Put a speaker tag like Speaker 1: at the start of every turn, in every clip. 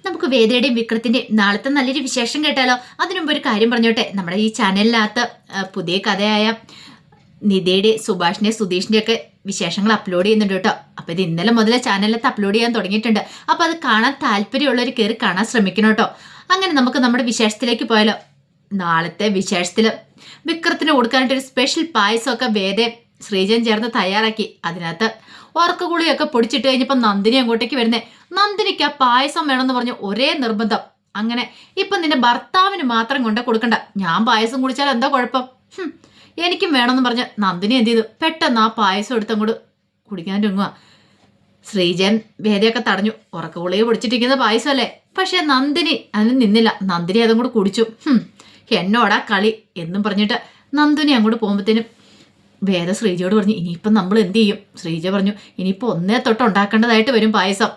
Speaker 1: നമുക്ക് വേദയുടെയും വിക്രത്തിന്റെയും നാളത്തെ നല്ലൊരു വിശേഷം കേട്ടാലോ? അതിനുമുമ്പ് ഒരു കാര്യം പറഞ്ഞോട്ടെ. നമ്മുടെ ഈ ചാനലിനകത്ത് പുതിയ കഥയായ നിധിയുടെ, സുഭാഷിന്റെ, സുധീഷിന്റെ ഒക്കെ വിശേഷങ്ങൾ അപ്ലോഡ് ചെയ്യുന്നുണ്ട് കേട്ടോ. അപ്പൊ ഇത് ഇന്നലെ മുതലേ ചാനലിനകത്ത് അപ്ലോഡ് ചെയ്യാൻ തുടങ്ങിയിട്ടുണ്ട്. അപ്പൊ അത് കാണാൻ താല്പര്യമുള്ളവർ കയറി കാണാൻ ശ്രമിക്കണം കേട്ടോ. അങ്ങനെ നമുക്ക് നമ്മുടെ വിശേഷത്തിലേക്ക് പോയാലോ? നാളത്തെ വിശേഷത്തില് വിക്രത്തിന് കൊടുക്കാനായിട്ട് ഒരു സ്പെഷ്യൽ പായസമൊക്കെ വേദയും ശ്രീജൻ ചേർന്ന് തയ്യാറാക്കി. അതിനകത്ത് ഉറക്കഗുളിയൊക്കെ പൊടിച്ചിട്ട് കഴിഞ്ഞപ്പോൾ നന്ദിനി അങ്ങോട്ടേക്ക് വരുന്നേ. നന്ദിനിക്ക് ആ പായസം വേണമെന്ന് പറഞ്ഞു ഒരേ നിർബന്ധം. അങ്ങനെ ഇപ്പൊ നിന്റെ ഭർത്താവിന് മാത്രം കൊണ്ടേ കൊടുക്കണ്ട, ഞാൻ പായസം കുടിച്ചാൽ എന്താ കുഴപ്പം, എനിക്കും വേണമെന്ന് പറഞ്ഞ് നന്ദിനി എന്ത് ചെയ്തു, പെട്ടെന്ന് ആ പായസം എടുത്ത് അങ്ങോട്ട് കുടിക്കാൻ രംഗുക. ശ്രീജൻ വേദയൊക്കെ തടഞ്ഞു. ഉറക്കഗുളിയെ പൊടിച്ചിട്ടിരിക്കുന്ന പായസമല്ലേ. പക്ഷെ നന്ദിനി അതിന് നിന്നില്ല. നന്ദിനി അതും കൂടെ കുടിച്ചു. എന്നോടാ കളി എന്നും പറഞ്ഞിട്ട് നന്ദിനി അങ്ങോട്ട് പോകുമ്പോഴത്തേനും വേദ ശ്രീജയോട് പറഞ്ഞു, ഇനിയിപ്പം നമ്മൾ എന്ത് ചെയ്യും? ശ്രീജ പറഞ്ഞു, ഇനിയിപ്പോൾ ഒന്നേ തൊട്ട് ഉണ്ടാക്കേണ്ടതായിട്ട് വരും പായസം.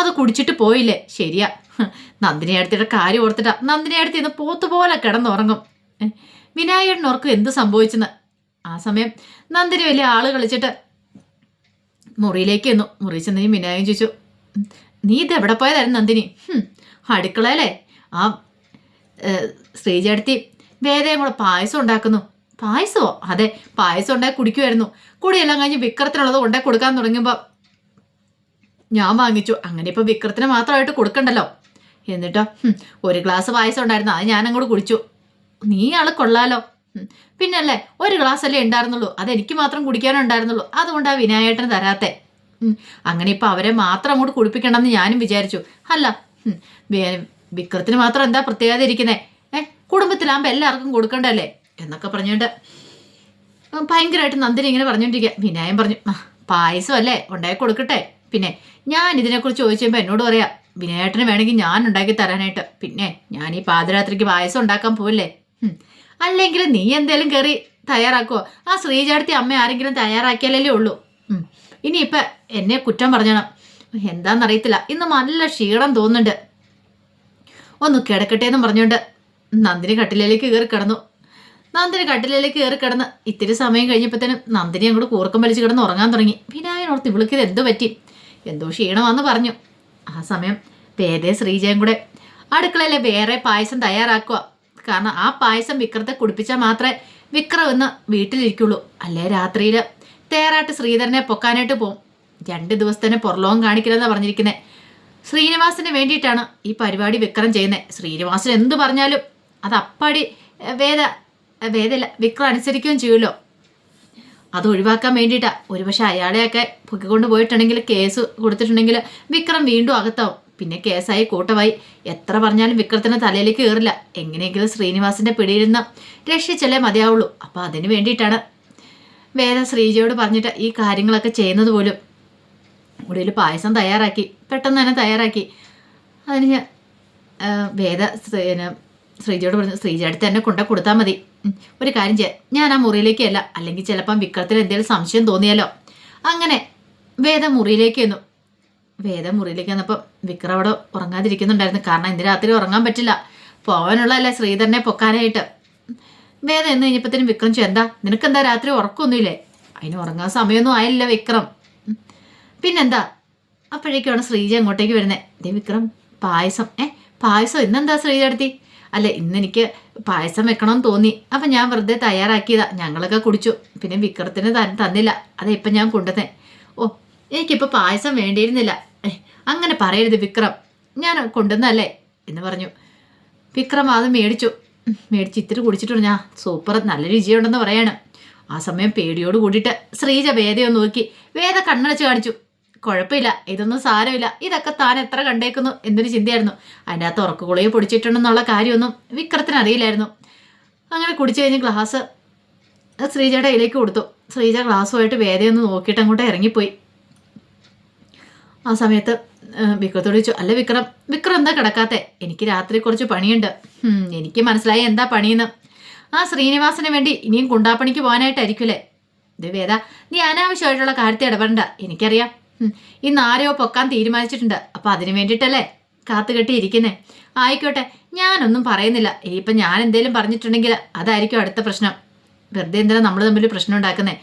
Speaker 1: അത് കുടിച്ചിട്ട് പോയില്ലേ? ശരിയാ. നന്ദിനി അടുത്തിയുടെ കാര്യം ഓർത്തിട്ടാ. നന്ദിനി അടുത്ത് ഇന്ന് പോത്തുപോലെ കിടന്നുറങ്ങും. വിനായകനോർക്കും എന്ത് സംഭവിച്ചെന്ന്. ആ സമയം നന്ദിനി വലിയ ആള് കളിച്ചിട്ട് മുറിയിലേക്ക് ചെന്നു. മുറി ചെന്ന് വിനായകൻ ചോദിച്ചു, നീ ഇത് എവിടെ പോയതായിരുന്നു നന്ദിനി? അടുക്കളയല്ലേ ആ ശ്രീജ അടുത്തി വേദയും കൂടെ പായസം ഉണ്ടാക്കുന്നു. പായസമോ? അതെ, പായസം ഉണ്ടാക്കി കുടിക്കുമായിരുന്നു. കുടിയെല്ലാം കഴിഞ്ഞ് വിക്രത്തിനുള്ളത് ഉണ്ടാക്കി കൊടുക്കാൻ തുടങ്ങുമ്പോൾ ഞാൻ വാങ്ങിച്ചു. അങ്ങനെ ഇപ്പൊ വിക്രത്തിന് മാത്രമായിട്ട് കൊടുക്കണ്ടല്ലോ. എന്നിട്ടോ ഒരു ഗ്ലാസ് പായസം ഉണ്ടായിരുന്നു, അത് ഞാൻ അങ്ങോട്ട് കുടിച്ചു. നീ ആള് കൊള്ളാലോ. പിന്നല്ലേ, ഒരു ഗ്ലാസ് അല്ലേ ഉണ്ടായിരുന്നുള്ളൂ, അതെനിക്ക് മാത്രം കുടിക്കാനേ ഉണ്ടായിരുന്നുള്ളൂ. അതുകൊണ്ടാ വിനായേട്ടന് തരാത്തെ. അങ്ങനെ ഇപ്പൊ അവരെ മാത്രം അങ്ങോട്ട് കുടിപ്പിക്കണമെന്ന് ഞാനും വിചാരിച്ചു. അല്ല, വിക്രത്തിന് മാത്രം എന്താ പ്രത്യേകത ഇരിക്കുന്നേ? കുടുംബത്തിലാകുമ്പോ എല്ലാവർക്കും കൊടുക്കണ്ടല്ലേ എന്നൊക്കെ പറഞ്ഞുകൊണ്ട് ഭയങ്കരമായിട്ട് നന്ദിനി ഇങ്ങനെ പറഞ്ഞോണ്ടിരിക്കുക. വിനായൻ പറഞ്ഞു, പായസം അല്ലേ, ഉണ്ടാക്കി കൊടുക്കട്ടെ. പിന്നെ ഞാൻ ഇതിനെക്കുറിച്ച് ചോദിച്ചപ്പോൾ എന്നോട് പറയാം, വിനായേട്ടന് വേണമെങ്കിൽ ഞാൻ ഉണ്ടാക്കി തരാനായിട്ട്. പിന്നെ ഞാൻ ഈ പാതിരാത്രിക്ക് പായസം ഉണ്ടാക്കാൻ പോവില്ലേ? അല്ലെങ്കിൽ നീ എന്തേലും കയറി തയ്യാറാക്കുവോ? ആ ശ്രീജാടത്തി അമ്മ ആരെങ്കിലും തയ്യാറാക്കിയാലല്ലേ ഉള്ളൂ. ഇനിയിപ്പം എന്നെ കുറ്റം പറഞ്ഞണം. എന്താണെന്നറിയത്തില്ല, ഇന്ന് നല്ല ക്ഷീണം തോന്നുന്നുണ്ട്, ഒന്ന് കിടക്കട്ടെ എന്നും പറഞ്ഞുകൊണ്ട് നന്ദിനി കട്ടിലേക്ക് കയറി കിടന്നു. നന്ദിനി കട്ടിലേക്ക് കയറി കിടന്ന് ഇത്തിരി സമയം കഴിഞ്ഞപ്പോഴത്തേനും നന്ദിനി അങ്ങോട്ട് കൂർക്കം വലിച്ച് കിടന്ന് ഉറങ്ങാൻ തുടങ്ങി. വിനായനോർത്ത് ഇവൾക്കിത് എന്തോ പറ്റി, എന്തോ ക്ഷീണമാണെന്ന് പറഞ്ഞു. ആ സമയം വേദേ ശ്രീജയും കൂടെ അടുക്കളയിലെ വേറെ പായസം തയ്യാറാക്കുക. കാരണം ആ പായസം വിക്രത്തെ കുടിപ്പിച്ചാൽ മാത്രമേ വിക്രം ഇന്ന് വീട്ടിലിരിക്കുള്ളൂ. അല്ലേ രാത്രിയിൽ തേറാട്ട് ശ്രീധരനെ പൊക്കാനായിട്ട് പോകും. 2 ദിവസത്തേനെ പുറലോകം കാണിക്കില്ലെന്നാണ് പറഞ്ഞിരിക്കുന്നത്. ശ്രീനിവാസിന് വേണ്ടിയിട്ടാണ് ഈ പരിപാടി വിക്രം ചെയ്യുന്നത്. ശ്രീനിവാസൻ എന്ത് പറഞ്ഞാലും അത് അപ്പാടി വേദല്ല വിക്രം അനുസരിക്കുകയും ചെയ്യുമല്ലോ. അത് ഒഴിവാക്കാൻ വേണ്ടിയിട്ടാണ്. ഒരുപക്ഷെ അയാളെയൊക്കെ പൊക്കിക്കൊണ്ട് പോയിട്ടുണ്ടെങ്കിൽ, കേസ് കൊടുത്തിട്ടുണ്ടെങ്കിൽ വിക്രം വീണ്ടും അകത്താവും. പിന്നെ കേസായി കൂട്ടമായി എത്ര പറഞ്ഞാലും വിക്രത്തിന് തലയിലേക്ക് കയറില്ല. എങ്ങനെയെങ്കിലും ശ്രീനിവാസിന്റെ പിടിയിൽ നിന്ന് രക്ഷിച്ചല്ലേ മതിയാവുള്ളൂ. അപ്പം അതിന് വേണ്ടിയിട്ടാണ് വേദ ശ്രീജയോട് പറഞ്ഞിട്ട് ഈ കാര്യങ്ങളൊക്കെ ചെയ്യുന്നത് പോലും. ഒടുവിൽ പായസം തയ്യാറാക്കി, പെട്ടെന്ന് തന്നെ തയ്യാറാക്കി. അതിന് വേദ ശ്രീജയോട് പറഞ്ഞു, ശ്രീജ അടുത്ത് തന്നെ കൊണ്ടു കൊടുത്താൽ മതി. ഒരു കാര്യം ചെയ്യാം, ഞാൻ ആ മുറിയിലേക്കല്ല, അല്ലെങ്കിൽ ചിലപ്പം വിക്രത്തിന് എന്തെങ്കിലും സംശയം തോന്നിയാലോ. അങ്ങനെ വേദ മുറിയിലേക്ക് വന്നു. വേദ മുറിയിലേക്ക് വന്നപ്പോൾ വിക്രം അവിടെ ഉറങ്ങാതിരിക്കുന്നുണ്ടായിരുന്നു. കാരണം ഇന്ന് രാത്രി ഉറങ്ങാൻ പറ്റില്ല, പോകാനുള്ളതല്ലേ ശ്രീധരനെ പൊക്കാനായിട്ട്. വേദ എന്ന് കഴിഞ്ഞപ്പോഴത്തേനും വിക്രം എന്താ നിനക്കെന്താ രാത്രി ഉറക്കമൊന്നുമില്ലേ? അതിന് ഉറങ്ങാൻ സമയമൊന്നും ആയില്ല വിക്രം. പിന്നെന്താ? അപ്പോഴേക്കാണ് ശ്രീജ അങ്ങോട്ടേക്ക് വരുന്നത്. ദേ വിക്രം, പായസം. പായസം ഇന്നെന്താ ശ്രീജ അടുത്തി? അല്ല, ഇന്നെനിക്ക് പായസം വെക്കണമെന്ന് തോന്നി, അപ്പം ഞാൻ വെറുതെ തയ്യാറാക്കിയതാ, ഞങ്ങളൊക്കെ കുടിച്ചു. പിന്നെ വിക്രത്തിന് തന്നില്ല, അതെ ഇപ്പം ഞാൻ കൊണ്ടുവന്നേ. ഓ, എനിക്കിപ്പോൾ പായസം വേണ്ടിയിരുന്നില്ല. അങ്ങനെ പറയരുത് വിക്രം, ഞാൻ കൊണ്ടുവന്നല്ലേ എന്ന് പറഞ്ഞു. വിക്രം അത് മേടിച്ച് ഇത്തിരി കുടിച്ചിട്ടുണ്ട്. ഞാൻ സൂപ്പർ, നല്ല രുചിയുണ്ടെന്ന് പറയാണ്. ആ സമയം പേടിയോട് കൂടിയിട്ട് ശ്രീജ വേദയൊന്ന് നോക്കി. വേദ കണ്ണടച്ച് കാണിച്ചു. കുഴപ്പമില്ല, ഇതൊന്നും സാരമില്ല, ഇതൊക്കെ താൻ എത്ര കണ്ടേക്കുന്നു എന്നൊരു ചിന്തയായിരുന്നു. അതിൻ്റെ അകത്ത് ഉറക്കഗുളിയെ പൊടിച്ചിട്ടുണ്ടെന്നുള്ള കാര്യമൊന്നും വിക്രത്തിന് അറിയില്ലായിരുന്നു. അങ്ങനെ കുടിച്ചു കഴിഞ്ഞ് ഗ്ലാസ് ശ്രീജയുടെ കയ്യിലേക്ക് കൊടുത്തു. ശ്രീജ ഗ്ലാസ്സുമായിട്ട് വേദയൊന്ന് നോക്കിയിട്ട് അങ്ങോട്ട് ഇറങ്ങിപ്പോയി. ആ സമയത്ത് വിക്രത്തോട് ചോദിച്ചു, അല്ല വിക്രം എന്താ കിടക്കാത്തെ? എനിക്ക് രാത്രി കുറച്ച് പണിയുണ്ട്. എനിക്ക് മനസ്സിലായി എന്താ പണിയെന്ന്. ആ ശ്രീനിവാസന് വേണ്ടി ഇനിയും കുണ്ടാപ്പണിക്ക് പോകാനായിട്ടായിരിക്കുമല്ലേ? ഇത് വേദ, നീ അനാവശ്യമായിട്ടുള്ള കാര്യത്തിൽ ഇടപെടണ്ട, എനിക്കറിയാം. ഇന്ന് ആരെയോ പൊക്കാൻ തീരുമാനിച്ചിട്ടുണ്ട്, അപ്പം അതിന് വേണ്ടിയിട്ടല്ലേ കാത്തുകെട്ടി ഇരിക്കുന്നേ. ആയിക്കോട്ടെ, ഞാനൊന്നും പറയുന്നില്ല. ഇനിയിപ്പം ഞാൻ എന്തേലും പറഞ്ഞിട്ടുണ്ടെങ്കിൽ അതായിരിക്കും അടുത്ത പ്രശ്നം. വെറുതെ എന്തിനാ നമ്മൾ തമ്മിൽ പ്രശ്നം ഉണ്ടാക്കുന്നേ?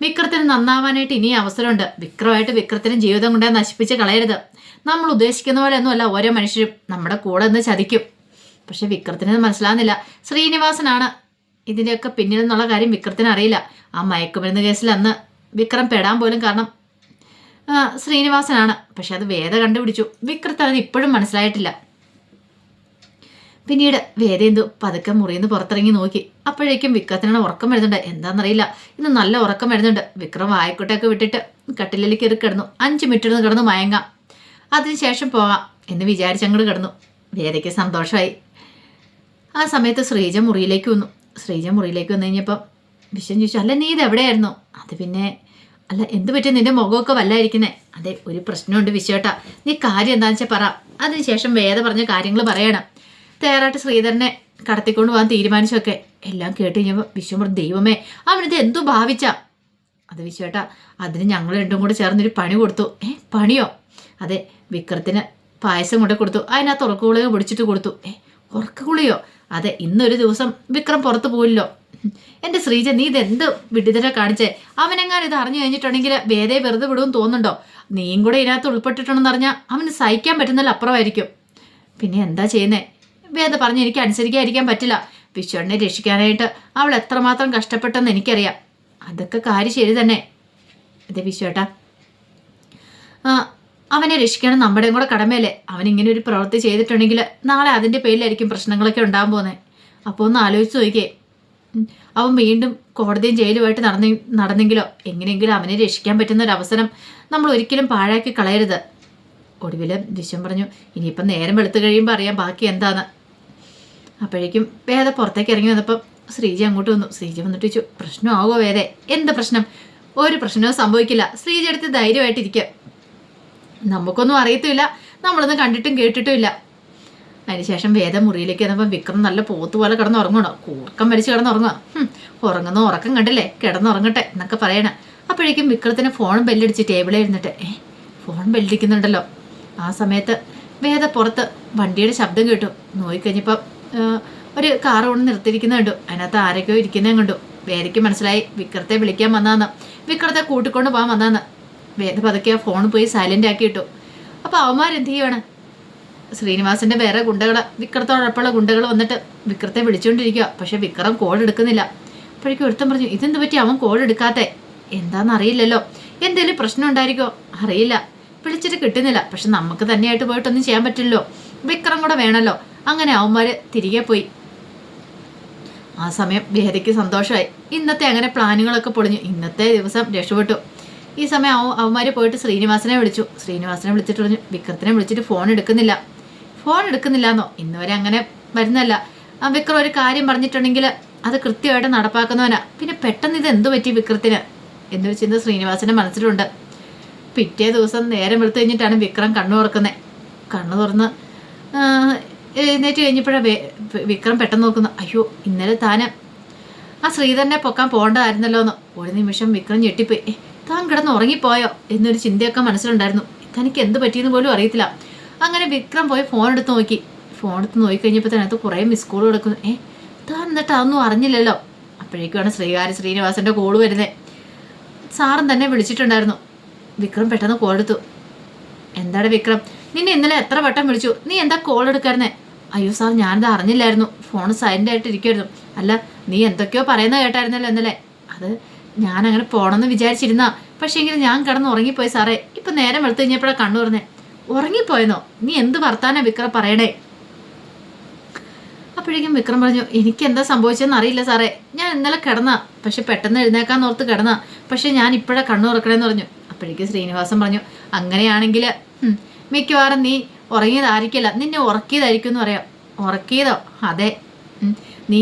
Speaker 1: വിക്രത്തിന് നന്നാവാനായിട്ട് ഇനി അവസരമുണ്ട്. വിക്രത്തിന് ജീവിതം കൊണ്ടേ നശിപ്പിച്ച് കളയരുത്. നമ്മൾ ഉദ്ദേശിക്കുന്ന പോലെ ഒന്നുമല്ല ഓരോ മനുഷ്യരും നമ്മുടെ കൂടെ നിന്ന് ചതിക്കും. പക്ഷെ വിക്രത്തിന് മനസ്സിലാകുന്നില്ല. ശ്രീനിവാസനാണ് ഇതിൻ്റെയൊക്കെ പിന്നിൽ എന്നുള്ള കാര്യം വിക്രത്തിന് അറിയില്ല. ആ മയക്കുമരുന്ന് കേസിൽ അന്ന് വിക്രം പെടാൻ പോലും കാരണം ശ്രീനിവാസനാണ്. പക്ഷെ അത് വേദ കണ്ടുപിടിച്ചു. വിക്രത്തിന് അത് ഇപ്പോഴും മനസ്സിലായിട്ടില്ല. പിന്നീട് വേദ എന്തോ പതുക്കെ മുറിയിന്ന് പുറത്തിറങ്ങി നോക്കി. അപ്പോഴേക്കും വിക്രത്തിനാണ് ഉറക്കം വരുന്നുണ്ട്. എന്താണെന്നറിയില്ല, ഇന്ന് നല്ല ഉറക്കം വരുന്നുണ്ട്. വിക്രം വായക്കോട്ടൊക്കെ വിട്ടിട്ട് കട്ടിലേക്ക് കയറി കിടന്നു. 5 മിനിറ്റ് കിടന്നു മയങ്ങാം, അതിനുശേഷം പോകാം എന്ന് വിചാരിച്ചങ്ങോട്ട് കിടന്നു. വേദയ്ക്ക് സന്തോഷമായി. ആ സമയത്ത് ശ്രീജ മുറിയിലേക്ക് വന്നു. ശ്രീജ മുറിയിലേക്ക് വന്നു കഴിഞ്ഞപ്പം വിശ്വം ചോദിച്ചു, അല്ല നീ ഇതെവിടെയായിരുന്നു? അത് പിന്നെ അല്ല എന്ത് പറ്റി, നിന്റെ മുഖമൊക്കെ വല്ലായിരിക്കുന്നേ? അതെ, ഒരു പ്രശ്നമുണ്ട് വിശ്വേട്ടാ, നീ കാര്യം എന്താണെന്ന് വെച്ചാൽ പറ. അതിനുശേഷം വേദ പറഞ്ഞ കാര്യങ്ങൾ പറയണം. തയ്യാറായിട്ട് ശ്രീധരനെ കടത്തിക്കൊണ്ട് പോകാൻ തീരുമാനിച്ചൊക്കെ എല്ലാം കേട്ട് കഴിഞ്ഞപ്പോൾ വിശ്വം പറഞ്ഞു, ദൈവമേ അവനിത് എന്തോ ഭാവിച്ചാ? അത് വിശ്വേട്ടാ, അതിന് ഞങ്ങൾ രണ്ടും കൂടെ ചേർന്നൊരു പണി കൊടുത്തു. പണിയോ? അതെ, വിക്രത്തിന് പായസം കൊണ്ട് കൊടുത്തു. അതിനകത്ത് ഉറക്കഗുളിക പൊടിച്ചിട്ട് കൊടുത്തു. ഉറക്കഗുളിയോ? അതെ, ഇന്നൊരു ദിവസം വിക്രം പുറത്തു പോയില്ലോ. എൻ്റെ ശ്രീജ, നീ ഇതെന്ത് വിഡിതരെ കാണിച്ചേ? അവനെങ്ങാനും ഇത് അറിഞ്ഞു കഴിഞ്ഞിട്ടുണ്ടെങ്കിൽ വേദയെ വെറുതെ വിടുമെന്ന് തോന്നുന്നുണ്ടോ? നീയും കൂടെ ഇതിനകത്ത് ഉൾപ്പെട്ടിട്ടുണ്ടെന്ന് അറിഞ്ഞാൽ അവന് സഹിക്കാൻ പറ്റുന്നതിൽ അപ്പുറമായിരിക്കും. പിന്നെ എന്താ ചെയ്യുന്നേ? വേദ പറഞ്ഞ് എനിക്ക് അനുസരിക്കാതിരിക്കാൻ പറ്റില്ല. വിശ്വനെ രക്ഷിക്കാനായിട്ട് അവൾ എത്രമാത്രം കഷ്ടപ്പെട്ടെന്ന് എനിക്കറിയാം. അതൊക്കെ കാര്യം ശരി തന്നെ. അതെ വിശ്വേട്ടാ, അവനെ രക്ഷിക്കണം നമ്മുടെയും കൂടെ കടമയല്ലേ? അവനിങ്ങനെ ഒരു പ്രവൃത്തി ചെയ്തിട്ടുണ്ടെങ്കിൽ നാളെ അതിൻ്റെ പേരിലായിരിക്കും പ്രശ്നങ്ങളൊക്കെ ഉണ്ടാകാൻ പോകുന്നത്. അപ്പോൾ ഒന്ന് ആലോചിച്ച് നോക്കിയേ, അവൻ വീണ്ടും കോടതിയും ജയിലുമായിട്ട് നടന്നെങ്കിലോ? എങ്ങനെയെങ്കിലും അവനെ രക്ഷിക്കാൻ പറ്റുന്ന ഒരു അവസരം നമ്മൾ ഒരിക്കലും പാഴാക്കി കളയരുത്. ഒടുവിൽ വിശ്വം പറഞ്ഞു, ഇനിയിപ്പം നേരം വെളുത്ത് കഴിയുമ്പോൾ അറിയാം ബാക്കി എന്താന്ന്. അപ്പോഴേക്കും വേദ പുറത്തേക്ക് ഇറങ്ങി വന്നപ്പം ശ്രീജ അങ്ങോട്ട് വന്നു. ശ്രീജ വന്നിട്ട് ചോദിച്ചു, പ്രശ്നമാവോ വേദേ? എന്ത് പ്രശ്നം? ഒരു പ്രശ്നവും സംഭവിക്കില്ല. ശ്രീജ എടുത്ത് ധൈര്യമായിട്ടിരിക്കുക. നമുക്കൊന്നും അറിയത്തില്ല, നമ്മളൊന്നും കണ്ടിട്ടും കേട്ടിട്ടും ഇല്ല. അതിനുശേഷം വേദ മുറിയിലേക്ക് വന്നപ്പോൾ വിക്രം നല്ല പോത്തുപോലെ കിടന്നുറങ്ങണോ, കൂർക്കം വലിച്ച് കിടന്നുറങ്ങുക. ഉറങ്ങുന്ന ഉറക്കം കണ്ടില്ലേ, കിടന്നുറങ്ങട്ടെ എന്നൊക്കെ പറയണം. അപ്പോഴേക്കും വിക്രത്തിന് ഫോൺ ബെല്ലടിച്ച് ടേബിളിൽ ഇരുന്നിട്ട് ഫോൺ ബെല്ലടിക്കുന്നുണ്ടല്ലോ. ആ സമയത്ത് വേദ പുറത്ത് വണ്ടിയുടെ ശബ്ദം കേട്ടു. നോക്കിക്കഴിഞ്ഞപ്പം ഒരു കാർ കൊണ്ട് നിർത്തിയിരിക്കുന്ന കണ്ടു. അതിനകത്ത് ആരൊക്കെയോ ഇരിക്കുന്നതും കണ്ടു. വേദയ്ക്ക് മനസ്സിലായി വിക്രത്തെ വിളിക്കാൻ വന്നാന്ന്, വിക്രത്തെ കൂട്ടിക്കൊണ്ട് പോകാൻ വന്നാന്ന്. വേദ പതുക്കെ ഫോൺ പോയി സൈലൻ്റ് ആക്കി ഇട്ടു. അപ്പോൾ അവന്മാരെന്ത് ചെയ്യുവാണ്? ശ്രീനിവാസന്റെ വേറെ ഗുണ്ടകൾ, വിക്രത്തോടൊപ്പമുള്ള ഗുണ്ടകൾ വന്നിട്ട് വിക്രത്തെ വിളിച്ചുകൊണ്ടിരിക്കുക. പക്ഷെ വിക്രം കോൾ എടുക്കുന്നില്ല. അപ്പോഴേക്കും ഒരുത്തൻ പറഞ്ഞു, ഇതെന്ത് പറ്റി അവൻ കോൾ എടുക്കാത്തെ? എന്താണെന്നറിയില്ലല്ലോ, എന്തെങ്കിലും പ്രശ്നം ഉണ്ടായിരിക്കോ? അറിയില്ല, വിളിച്ചിട്ട് കിട്ടുന്നില്ല. പക്ഷെ നമുക്ക് തന്നെയായിട്ട് പോയിട്ടൊന്നും ചെയ്യാൻ പറ്റില്ലല്ലോ, വിക്രം കൂടെ വേണമല്ലോ. അങ്ങനെ അവന്മാർ തിരികെ പോയി. ആ സമയം വേദയ്ക്ക് സന്തോഷമായി. ഇന്നത്തെ അങ്ങനെ പ്ലാനുകളൊക്കെ പൊളിഞ്ഞു. ഇന്നത്തെ ദിവസം രക്ഷപ്പെട്ടു. ഈ സമയം അവന്മാർ പോയിട്ട് ശ്രീനിവാസനെ വിളിച്ചിട്ട് പറഞ്ഞു, വിക്രത്തിനെ വിളിച്ചിട്ട് ഫോൺ എടുക്കുന്നില്ലെന്നോ? ഇന്ന് വരെ അങ്ങനെ വരുന്നല്ല. വിക്രം ഒരു കാര്യം പറഞ്ഞിട്ടുണ്ടെങ്കിൽ അത് കൃത്യമായിട്ട് നടപ്പാക്കുന്നവനാ. പിന്നെ പെട്ടെന്ന് ഇത് എന്തു പറ്റി വിക്രത്തിന് എന്നൊരു ചിന്ത ശ്രീനിവാസന്റെ മനസ്സിലുണ്ട്. പിറ്റേ ദിവസം നേരം വെളുത്ത് കഴിഞ്ഞിട്ടാണ് വിക്രം കണ്ണു തുറക്കുന്നത്. കണ്ണു തുറന്ന് എഴുന്നേറ്റ് കഴിഞ്ഞപ്പോഴാണ് വിക്രം പെട്ടെന്ന് നോക്കുന്നു. അയ്യോ, ഇന്നലെ താൻ ആ ശ്രീധരനെ പൊക്കാൻ പോകേണ്ടതായിരുന്നല്ലോ എന്ന്. ഒരു നിമിഷം വിക്രം ഞെട്ടിപ്പോയി. താൻ കിടന്ന് ഉറങ്ങിപ്പോയോ എന്നൊരു ചിന്തയൊക്കെ മനസ്സിലുണ്ടായിരുന്നു. തനിക്ക് എന്ത് പറ്റിയെന്ന് പോലും അറിയത്തില്ല. അങ്ങനെ വിക്രം പോയി ഫോൺ എടുത്ത് നോക്കിക്കഴിഞ്ഞപ്പോൾ അതിനകത്ത് കുറേ മിസ് കോൾ കൊടുക്കുന്നു. താൻ എന്നിട്ട് അതൊന്നും അറിഞ്ഞില്ലല്ലോ. അപ്പോഴേക്കുമാണ് ശ്രീനിവാസന്റെ കോള് വരുന്നത്. സാറും തന്നെ വിളിച്ചിട്ടുണ്ടായിരുന്നു. വിക്രം പെട്ടെന്ന് കോൾ എടുത്തു. എന്താണ് വിക്രം, നിന്നെ ഇന്നലെ എത്ര വട്ടം വിളിച്ചു, നീ എന്താ കോൾ എടുക്കായിരുന്നേ? അയ്യോ സാർ, ഞാനിത് അറിഞ്ഞില്ലായിരുന്നു, ഫോൺ സൈലൻ്റ് ആയിട്ട് ഇരിക്കുമായിരുന്നു. അല്ല, നീ എന്തൊക്കെയോ പറയുന്നത് കേട്ടായിരുന്നല്ലോ ഇന്നലെ. അത് ഞാനങ്ങനെ പോകണമെന്ന് വിചാരിച്ചിരുന്ന, പക്ഷേ എങ്കിലും ഞാൻ കിടന്ന് ഉറങ്ങിപ്പോയി സാറേ. ഇപ്പം നേരം വെളുത്ത് കഴിഞ്ഞപ്പോഴാണ് കണ്ണു തുറന്നേ. ഉറങ്ങിപ്പോയെന്നോ? നീ എന്ത് വർത്താനാ വിക്രം പറയണേ? അപ്പോഴേക്കും വിക്രം പറഞ്ഞു, എനിക്ക് എന്താ സംഭവിച്ചതെന്ന് അറിയില്ല സാറേ. ഞാൻ ഇന്നലെ കിടന്ന, പക്ഷെ പെട്ടെന്ന് എഴുന്നേക്കാൻ ഓർത്ത് കിടന്ന, പക്ഷെ ഞാൻ ഇപ്പോഴാണ് കണ്ണു തുറക്കണേന്ന് പറഞ്ഞു. അപ്പോഴേക്കും ശ്രീനിവാസൻ പറഞ്ഞു, അങ്ങനെയാണെങ്കിൽ മിക്കവാറും നീ ഉറങ്ങിയതായിരിക്കില്ല, നിന്നെ ഉറക്കിയതായിരിക്കും എന്ന് പറയാം. ഉറക്കിയതോ? അതെ, നീ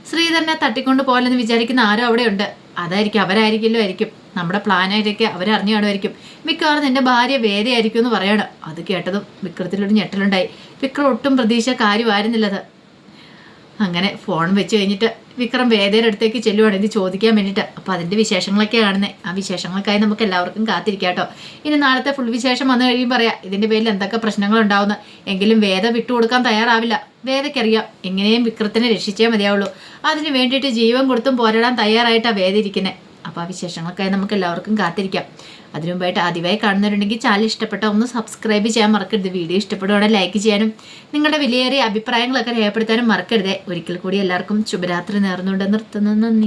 Speaker 1: ശ്രീധരനെ തട്ടിക്കൊണ്ട് പോകലെന്ന് വിചാരിക്കുന്ന ആരോ അവിടെ ഉണ്ട്. അവരായിരിക്കും നമ്മുടെ പ്ലാനായിട്ടൊക്കെ അവരറിഞ്ഞു കാണുമായിരിക്കും. മിക്കവാറും നിന്റെ ഭാര്യ വേദയായിരിക്കും എന്ന് പറയണം. അത് കേട്ടതും വിക്രത്തിലൊരു ഞെട്ടലുണ്ടായി. വിക്രം ഒട്ടും പ്രതീക്ഷ കാര്യമായിരുന്നില്ലത്. അങ്ങനെ ഫോൺ വെച്ച് കഴിഞ്ഞിട്ട് വിക്രം വേദയുടെ അടുത്തേക്ക് ചെല്ലുവാണ് ഇത് ചോദിക്കാൻ വേണ്ടിയിട്ട്. അപ്പോൾ അതിൻ്റെ വിശേഷങ്ങളൊക്കെ കാണുന്നത്. ആ വിശേഷങ്ങൾക്കായി നമുക്ക് എല്ലാവർക്കും കാത്തിരിക്കാം കേട്ടോ. ഇനി നാളത്തെ ഫുൾ വിശേഷം വന്നു കഴിയുമ്പോൾ പറയാം ഇതിൻ്റെ പേരിൽ എന്തൊക്കെ പ്രശ്നങ്ങളുണ്ടാവുന്നു. എങ്കിലും വേദ വിട്ടുകൊടുക്കാൻ തയ്യാറാവില്ല. വേദയ്ക്കറിയാം എങ്ങനെയും വിക്രത്തിനെ രക്ഷിച്ചേ മതിയാവുള്ളൂ. അതിന് വേണ്ടിയിട്ട് ജീവൻ കൊടുത്തും പോരാടാൻ തയ്യാറായിട്ടാണ് വേദ ഇരിക്കുന്നത്. അപ്പോൾ ആ വിശേഷങ്ങളൊക്കെ നമുക്ക് എല്ലാവർക്കും കാത്തിരിക്കാം. അതിനു മുമ്പായിട്ട് ആദ്യമായി കാണുന്നവരുണ്ടെങ്കിൽ ചാനൽ ഇഷ്ടപ്പെട്ട ഒന്ന് സബ്സ്ക്രൈബ് ചെയ്യാൻ മറക്കരുത്. വീഡിയോ ഇഷ്ടപ്പെടുവാണെങ്കിൽ ലൈക്ക് ചെയ്യാനും നിങ്ങളുടെ വിലയേറിയ അഭിപ്രായങ്ങളൊക്കെ രേഖപ്പെടുത്താനും മറക്കരുത്. ഒരിക്കൽ കൂടി എല്ലാവർക്കും ശുഭരാത്രി നേർന്നുകൊണ്ട് നിർത്തുന്നു. നന്ദി.